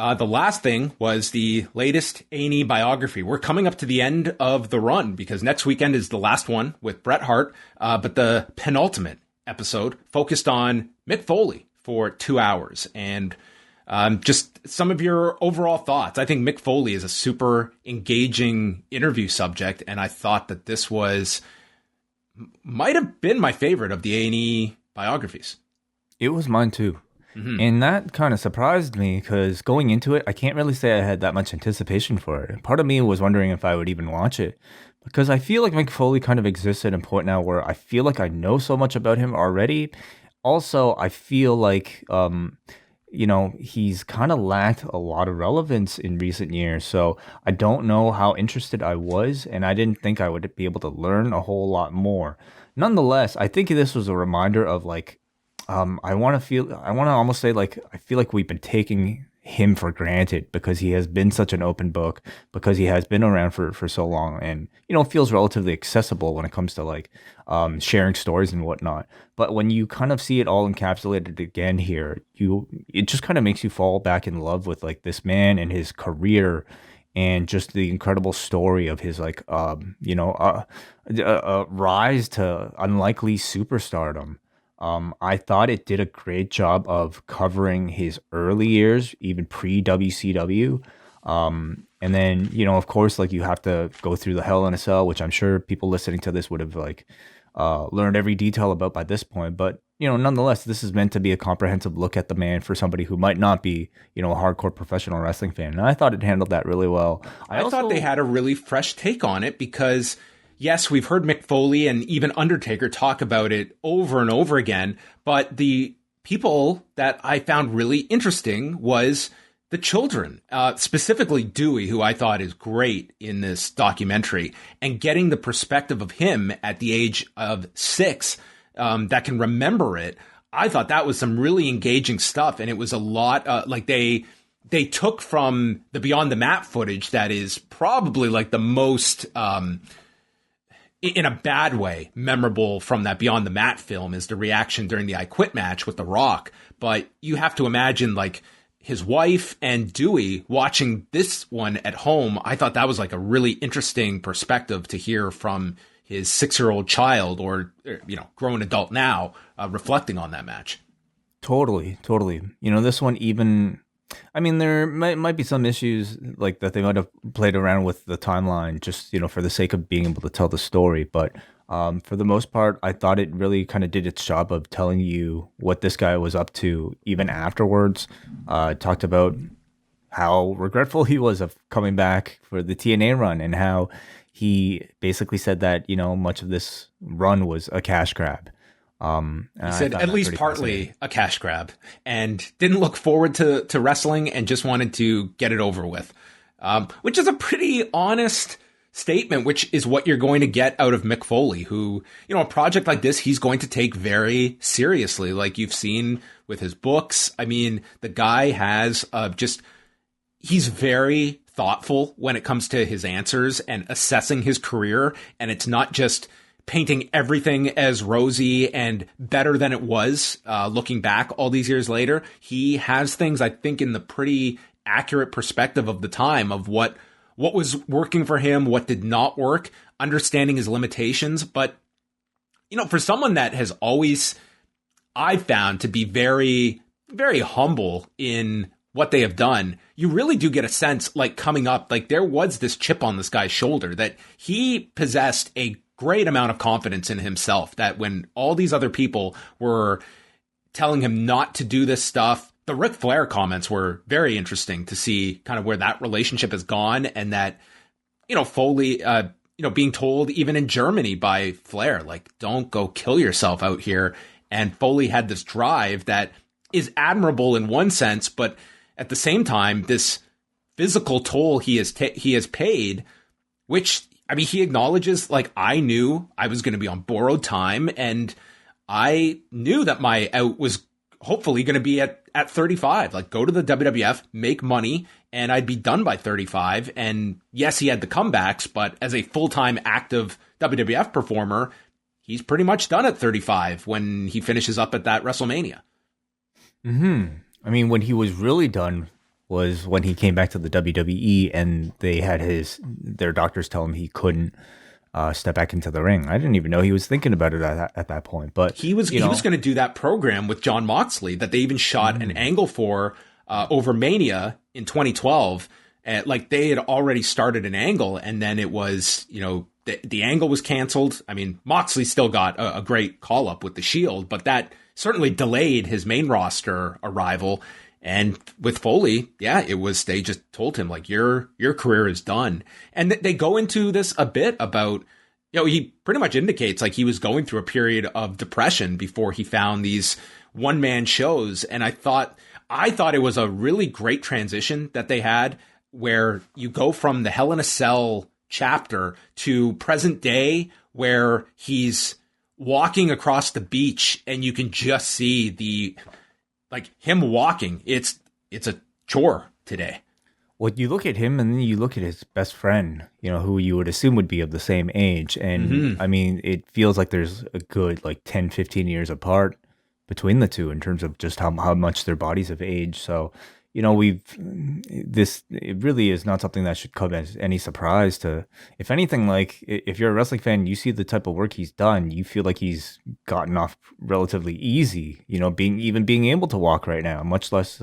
The last thing was the latest A&E biography. We're coming up to the end of the run because next weekend is the last one with Bret Hart. But the penultimate episode focused on Mick Foley for 2 hours. And just some of your overall thoughts. I think Mick Foley is a super engaging interview subject. And I thought that this might have been my favorite of the A&E biographies. It was mine too. Mm-hmm. And that kind of surprised me because going into it, I can't really say I had that much anticipation for it. Part of me was wondering if I would even watch it because I feel like Mick Foley kind of exists at a point now where I feel like I know so much about him already. Also, I feel like, he's kind of lacked a lot of relevance in recent years. So I don't know how interested I was, and I didn't think I would be able to learn a whole lot more. Nonetheless, I think this was a reminder of I want to almost say I feel like we've been taking him for granted because he has been such an open book, because he has been around for so long and, feels relatively accessible when it comes to sharing stories and whatnot. But when you kind of see it all encapsulated again here, it just kind of makes you fall back in love with this man and his career and just the incredible story of his rise to unlikely superstardom. I thought it did a great job of covering his early years, even pre-WCW. And then, of course, you have to go through the Hell in a Cell, which I'm sure people listening to this would have learned every detail about by this point. But, nonetheless, this is meant to be a comprehensive look at the man for somebody who might not be, a hardcore professional wrestling fan. And I thought it handled that really well. I thought they had a really fresh take on it because, yes, we've heard Mick Foley and even Undertaker talk about it over and over again, but the people that I found really interesting was the children, specifically Dewey, who I thought is great in this documentary, and getting the perspective of him at the age of 6 that can remember it. I thought that was some really engaging stuff, and it was a lot they took from the Beyond the Mat footage that is probably the most in a bad way, memorable from that Beyond the Mat film is the reaction during the I Quit match with The Rock. But you have to imagine his wife and Dewey watching this one at home. I thought that was a really interesting perspective to hear from his 6-year-old child or grown adult now reflecting on that match. Totally. This one even... there might be some issues that they might have played around with the timeline just, for the sake of being able to tell the story. But for the most part, I thought it really kind of did its job of telling you what this guy was up to even afterwards. Talked about how regretful he was of coming back for the TNA run and how he basically said that, much of this run was a cash grab. He said at least partly a cash grab and didn't look forward to wrestling and just wanted to get it over with, which is a pretty honest statement, which is what you're going to get out of Mick Foley, who, a project like this, he's going to take very seriously, like you've seen with his books. The guy has he's very thoughtful when it comes to his answers and assessing his career. And it's not just painting everything as rosy and better than it was, looking back all these years later. He has things, I think, in the pretty accurate perspective of the time of what was working for him, what did not work, understanding his limitations. But, for someone that has always, I found to be very, very humble in what they have done, you really do get a sense, coming up, there was this chip on this guy's shoulder that he possessed a great amount of confidence in himself, that when all these other people were telling him not to do this stuff, the Ric Flair comments were very interesting to see kind of where that relationship has gone. And that, Foley, being told even in Germany by Flair, don't go kill yourself out here. And Foley had this drive that is admirable in one sense, but at the same time, this physical toll he has paid, which, he acknowledges, I knew I was going to be on borrowed time, and I knew that my out was hopefully going to be at 35. Go to the WWF, make money, and I'd be done by 35. And yes, he had the comebacks, but as a full-time active WWF performer, he's pretty much done at 35 when he finishes up at that WrestleMania. When he was really done was when he came back to the WWE and they had their doctors tell him he couldn't step back into the ring. I didn't even know he was thinking about it at that point. But he was going to do that program with Jon Moxley that they even shot an angle for over Mania in 2012. Like they had already started an angle, and then it was, the angle was canceled. I mean, Moxley still got a great call up with the Shield, but that certainly delayed his main roster arrival. And with Foley, they just told him, like, your career is done. And they go into this a bit about, he pretty much indicates like he was going through a period of depression before he found these one-man shows. And I thought it was a really great transition that they had, where you go from the Hell in a Cell chapter to present day, where he's walking across the beach and you can just see him walking. It's a chore today. Well, you look at him and then you look at his best friend, who you would assume would be of the same age. And I mean, it feels like there's a good 10, 15 years apart between the two in terms of just how much their bodies have aged. So, it really is not something that should come as any surprise to, if anything, if you're a wrestling fan, you see the type of work he's done, you feel like he's gotten off relatively easy, being able to walk right now, much less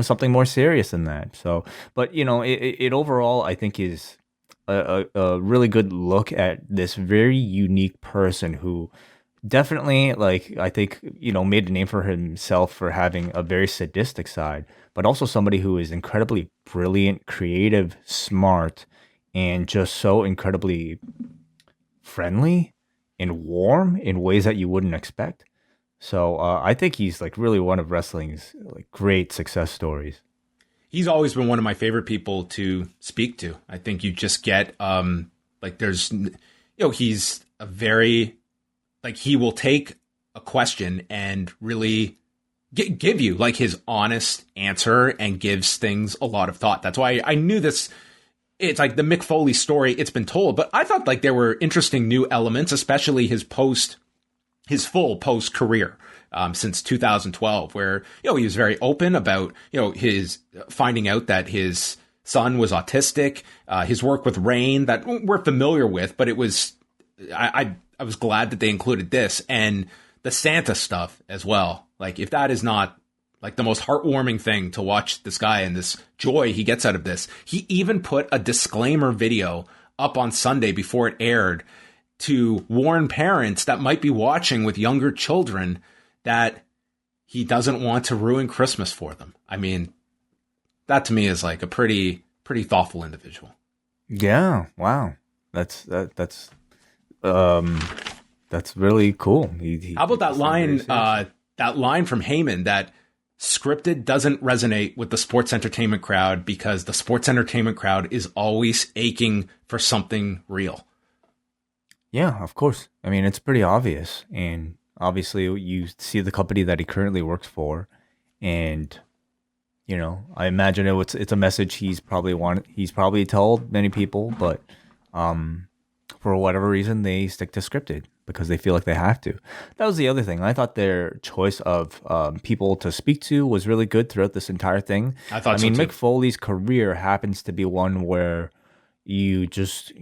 something more serious than that. So, but, it overall, I think is a really good look at this very unique person who definitely, I think, made a name for himself for having a very sadistic side, but also somebody who is incredibly brilliant, creative, smart, and just so incredibly friendly and warm in ways that you wouldn't expect. So I think he's really one of wrestling's great success stories. He's always been one of my favorite people to speak to. I think you just get he's a very, he will take a question and really give you his honest answer and gives things a lot of thought. That's why I knew this. It's like the Mick Foley story. It's been told, but I thought there were interesting new elements, especially his full post career since 2012, where, he was very open about, his finding out that his son was autistic, his work with Rain that we're familiar with, but it was, I was glad that they included this and the Santa stuff as well. If that is not the most heartwarming thing to watch this guy and this joy he gets out of this, he even put a disclaimer video up on Sunday before it aired to warn parents that might be watching with younger children that he doesn't want to ruin Christmas for them. I mean, that to me is a pretty thoughtful individual. Yeah. Wow. That's really cool. How about that line? That line from Heyman that scripted doesn't resonate with the sports entertainment crowd because the sports entertainment crowd is always aching for something real. Yeah, of course. I mean, it's pretty obvious, and obviously you see the company that he currently works for, and I imagine it's a message he's probably told many people, but for whatever reason they stick to scripted because they feel like they have to. That was the other thing. I thought their choice of people to speak to was really good throughout this entire thing. I mean, Mick Foley's career happens to be one where you just,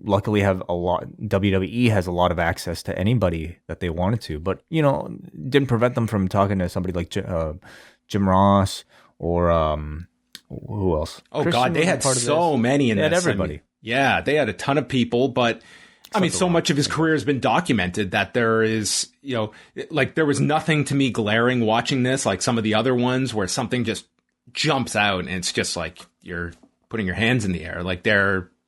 luckily have a lot. WWE has a lot of access to anybody that they wanted to, but didn't prevent them from talking to somebody like Jim Ross or who else? Oh Christian God, they had so many in this. Everybody. I mean, they had a ton of people, but I mean, so much of his career has been documented that there is, there was nothing to me glaring watching this, like some of the other ones where something just jumps out and it's just you're putting your hands in the air.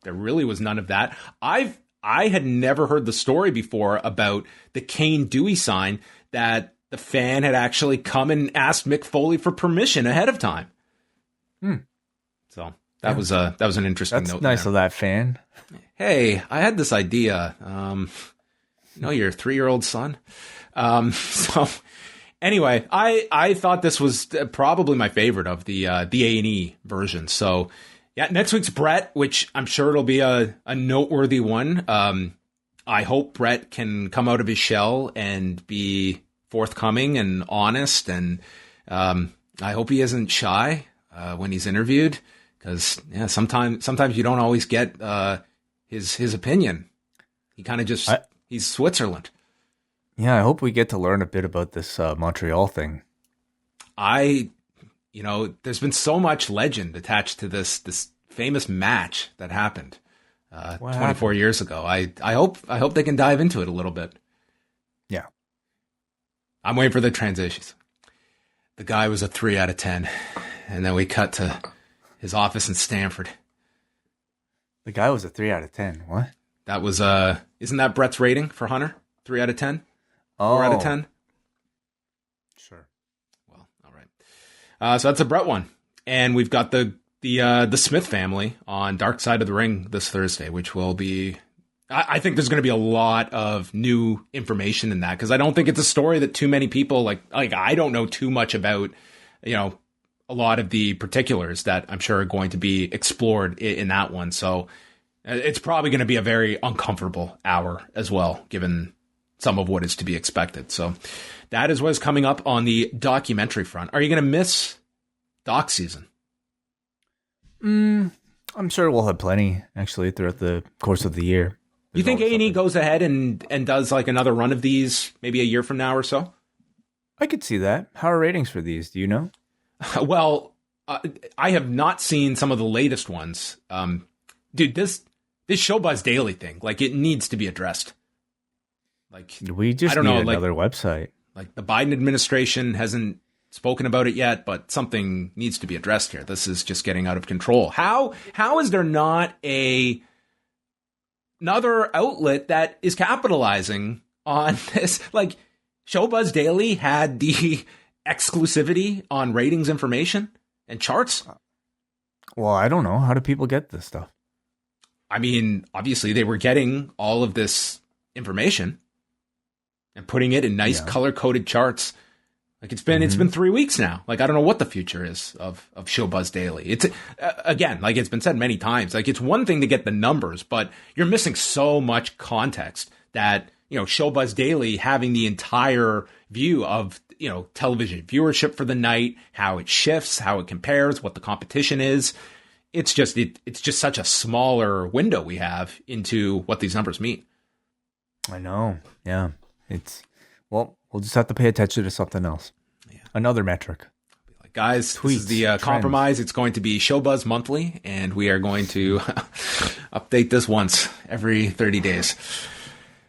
There really was none of that. I had never heard the story before about the Kane Dewey sign that the fan had actually come and asked Mick Foley for permission ahead of time. So that was an interesting note. That's nice of that fan. Hey, I had this idea. Your 3-year-old son. So anyway, I thought this was probably my favorite of the A&E version. So yeah, next week's Brett, which I'm sure it'll be a noteworthy one. I hope Brett can come out of his shell and be forthcoming and honest, and I hope he isn't shy. when he's interviewed, because sometimes you don't always get his opinion. He kind of just he's Switzerland. Yeah, I hope we get to learn a bit about this Montreal thing. There's been so much legend attached to this famous match that happened 24 years ago. I hope they can dive into it a little bit. Yeah. I'm waiting for the transitions. The guy was a 3 out of 10. And then we cut to his office in Stamford. The guy was a 3 out of 10. What? That was, isn't that Brett's rating for Hunter? 3 out of 10? 4 out of 10? Sure. Well, all right. So that's a Brett one. And we've got the Smith family on Dark Side of the Ring this Thursday, which will be, I think there's going to be a lot of new information in that, because I don't think it's a story that too many people, like I don't know too much about, a lot of the particulars that I'm sure are going to be explored in that one. So it's probably going to be a very uncomfortable hour as well, given some of what is to be expected. So that is what is coming up on the documentary front. Are you going to miss doc season? I'm sure we'll have plenty, actually, throughout the course of the year. You think A&E goes ahead and does like another run of these maybe a year from now or so? I could see that. How are ratings for these? Do you know? Well, I have not seen some of the latest ones. Dude, this Showbuzz Daily thing, like, it needs to be addressed. Like, we just need another website. Like, the Biden administration hasn't spoken about it yet, but something needs to be addressed here. This is just getting out of control. How is there not another outlet that is capitalizing on this? Like, Showbuzz Daily had the exclusivity on ratings information and charts. Well, I don't know. How do people get this stuff? I mean, obviously they were getting all of this information and putting it in nice color-coded charts. Like, it's been 3 weeks now. Like, I don't know what the future is of Showbuzz Daily. It's again, like it's been said many times, like, it's one thing to get the numbers, but you're missing so much context that, Showbuzz Daily having the entire view of, television viewership for the night, how it shifts, how it compares, what the competition is. It's just such a smaller window we have into what these numbers mean. I know. Yeah. We'll just have to pay attention to something else. Yeah. Another metric. Like, guys, tweets, this is the compromise. It's going to be Showbuzz Monthly, and we are going to update this once every 30 days.